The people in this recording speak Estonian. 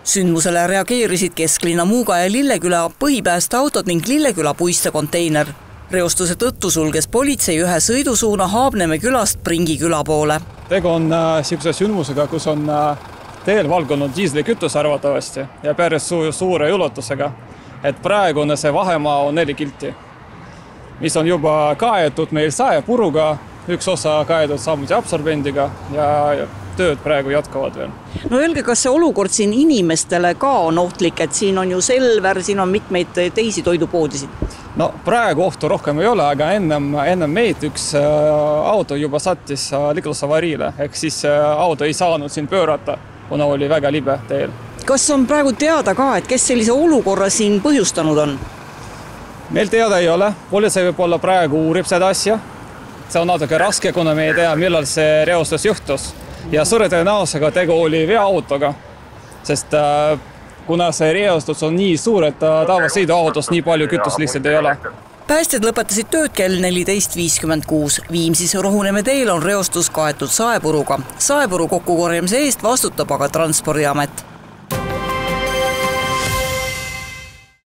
Sündmusele reageerisid Kesklinna Muuga ja Lilleküla põhipäästeautod ning Lilleküla puistekonteiner. Reostuse tõttu sulges politsei ühe sõidusuuna Haabnemäe külast Pringi küla poole. Tegu on niisuguse sündmusega, kus on teel valgunud diislikütus arvatavasti ja päris suure ulatusega. Et praegune see vahemaa on 4 kilti, mis on juba kaetud meil saepuruga, üks osa kaetud samuti absorbendiga ja tööd praegu jätkavad veel. No öelge, kas see olukord siin inimestele ka on ohtlik, et siin on ju Selver, siin on mitmeid teisi toidupoodisid? No praegu ohtu rohkem ei ole, aga ennem meid üks auto juba sattis liiklusavariile, ehk siis auto ei saanud siin pöörata, kuna oli väga libe teel. Kas on praegu teada ka, et kes sellise olukorra siin põhjustanud on? Meil teada ei ole. Politsei võib-olla praegu uurib seda asja. See on natuke raske, kuna me ei tea, millal see reostus juhtus. Ja suure tõenäosusega tegu oli veoautoga, sest kuna see reostus on nii suur, et tavasõiduautos nii palju kütust lihtsalt ei ole. Päästjad lõpetasid tööd kell 14.56. Viimsis Rohunemäe teel on reostus kaetud saepuruga. Saepuru kokkukorjamise eest vastutab aga Transpordiamet.